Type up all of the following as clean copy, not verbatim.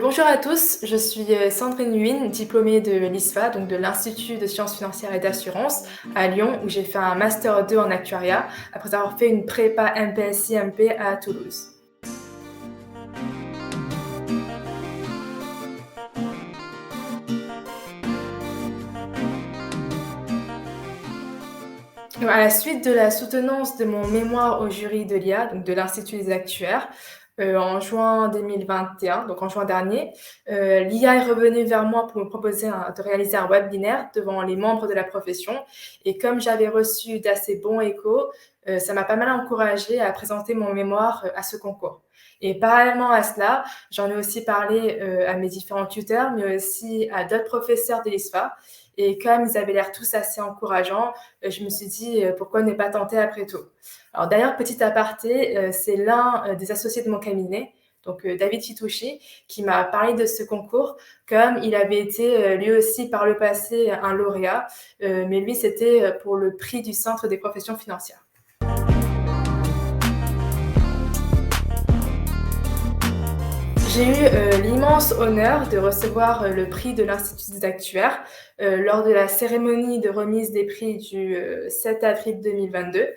Bonjour à tous, je suis Sandrine Huynh, diplômée de l'ISFA, donc de l'Institut de sciences financières et d'assurance à Lyon, où j'ai fait un Master 2 en actuariat, après avoir fait une prépa MPSI-MP à Toulouse. À la suite de la soutenance de mon mémoire au jury de l'IA, donc de l'Institut des actuaires, en juin 2021, donc en juin dernier, l'IA est revenue vers moi pour me proposer de réaliser un webinaire devant les membres de la profession. Et comme j'avais reçu d'assez bons échos, ça m'a pas mal encouragée à présenter mon mémoire à ce concours. Et parallèlement à cela, j'en ai aussi parlé à mes différents tuteurs, mais aussi à d'autres professeurs de l'ISFA. Et comme ils avaient l'air tous assez encourageants, je me suis dit pourquoi ne pas tenter après tout. Alors d'ailleurs, petit aparté, c'est l'un des associés de mon cabinet, donc David Fitouchi, qui m'a parlé de ce concours, comme il avait été lui aussi par le passé un lauréat, mais lui c'était pour le prix du Centre des professions financières. J'ai eu l'immense honneur de recevoir le prix de l'Institut des actuaires lors de la cérémonie de remise des prix du 7 avril 2022.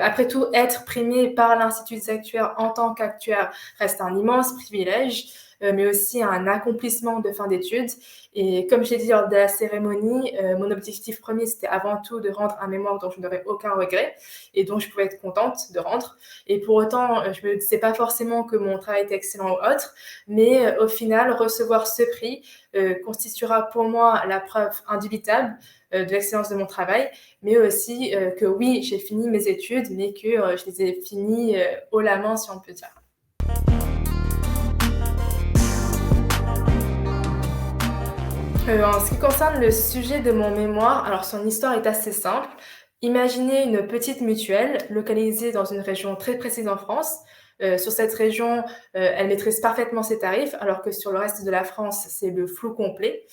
Après tout, être primé par l'Institut des actuaires en tant qu'actuaire reste un immense privilège, mais aussi un accomplissement de fin d'études. Et comme je l'ai dit lors de la cérémonie, mon objectif premier, c'était avant tout de rendre un mémoire dont je n'aurais aucun regret et dont je pouvais être contente de rendre. Et pour autant, je ne me disais pas forcément que mon travail était excellent ou autre, mais au final, recevoir ce prix constituera pour moi la preuve indubitable de l'excellence de mon travail, mais aussi que oui, j'ai fini mes études, mais que je les ai finies haut la main, si on peut dire. En ce qui concerne le sujet de mon mémoire, alors son histoire est assez simple. Imaginez une petite mutuelle localisée dans une région très précise en France. Sur cette région, elle maîtrise parfaitement ses tarifs, alors que sur le reste de la France, c'est le flou complet.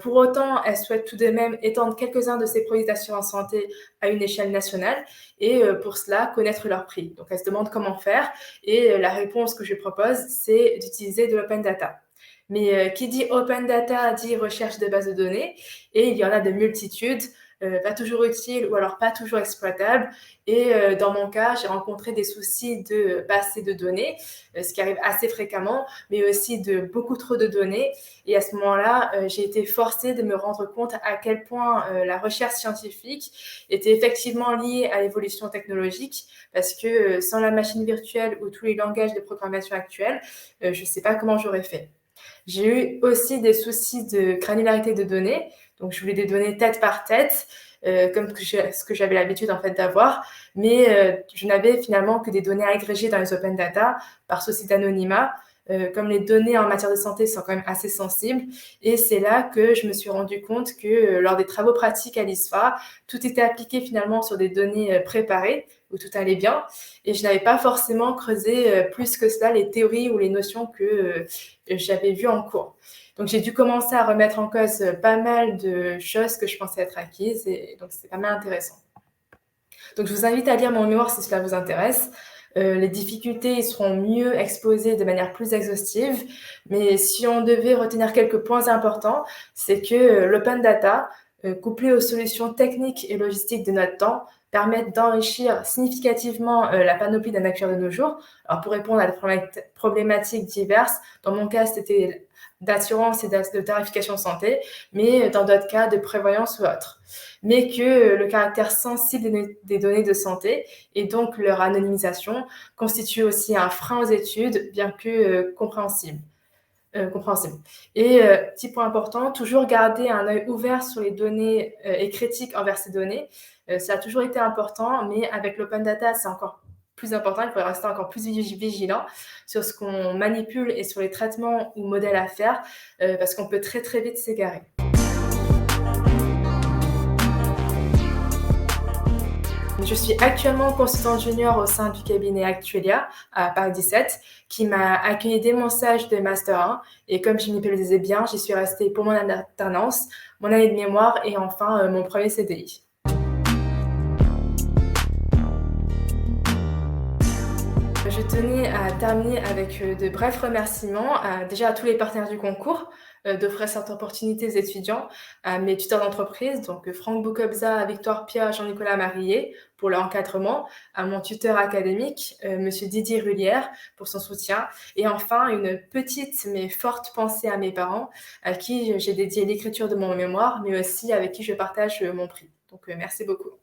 Pour autant, elle souhaite tout de même étendre quelques-uns de ses produits d'assurance santé à une échelle nationale et pour cela, connaître leur prix. Donc, elle se demande comment faire et la réponse que je propose, c'est d'utiliser de l'open data. Mais qui dit open data dit recherche de bases de données et il y en a de multitudes, pas toujours utiles ou alors pas toujours exploitables. Et dans mon cas, j'ai rencontré des soucis de pas assez de données, ce qui arrive assez fréquemment, mais aussi de beaucoup trop de données. Et à ce moment-là, j'ai été forcée de me rendre compte à quel point la recherche scientifique était effectivement liée à l'évolution technologique, parce que sans la machine virtuelle ou tous les langages de programmation actuels, je ne sais pas comment j'aurais fait. J'ai eu aussi des soucis de granularité de données. Donc, je voulais des données tête par tête, comme ce que j'avais l'habitude en fait d'avoir, mais je n'avais finalement que des données agrégées dans les open data par souci d'anonymat. Comme les données en matière de santé sont quand même assez sensibles. Et c'est là que je me suis rendu compte que lors des travaux pratiques à l'ISFA, tout était appliqué finalement sur des données préparées, où tout allait bien. Et je n'avais pas forcément creusé plus que cela les théories ou les notions que j'avais vues en cours. Donc j'ai dû commencer à remettre en cause pas mal de choses que je pensais être acquises. Et donc c'est pas mal intéressant. Donc je vous invite à lire mon mémoire si cela vous intéresse. Les difficultés seront mieux exposées de manière plus exhaustive, mais si on devait retenir quelques points importants, c'est que l'open data, couplé aux solutions techniques et logistiques de notre temps, permettent d'enrichir significativement la panoplie d'un actuaire de nos jours. Alors pour répondre à des problématiques diverses, dans mon cas c'était d'assurance et de tarification santé, mais dans d'autres cas de prévoyance ou autre. Mais que le caractère sensible des données de santé et donc leur anonymisation constitue aussi un frein aux études, bien que compréhensible. Et petit point important, toujours garder un œil ouvert sur les données et critique envers ces données. Ça a toujours été important, mais avec l'open data, c'est encore plus important. Il faudrait rester encore plus vigilant sur ce qu'on manipule et sur les traitements ou modèles à faire, parce qu'on peut très très vite s'égarer. Je suis actuellement consultante junior au sein du cabinet Actuelia à Paris 17, qui m'a accueilli dès mon stage de Master 1. Et comme je m'y plaisais bien, j'y suis restée pour mon alternance, mon année de mémoire et enfin mon premier CDI. Je tenais à terminer avec de brefs remerciements déjà à tous les partenaires du concours d'offrir cette opportunité aux étudiants, à mes tuteurs d'entreprise, donc Franck Boukobza, Victoire Pia, Jean-Nicolas Marillet pour leur encadrement, à mon tuteur académique, Monsieur Didier Rullière pour son soutien, et enfin une petite mais forte pensée à mes parents, à qui j'ai dédié l'écriture de mon mémoire, mais aussi avec qui je partage mon prix. Donc merci beaucoup.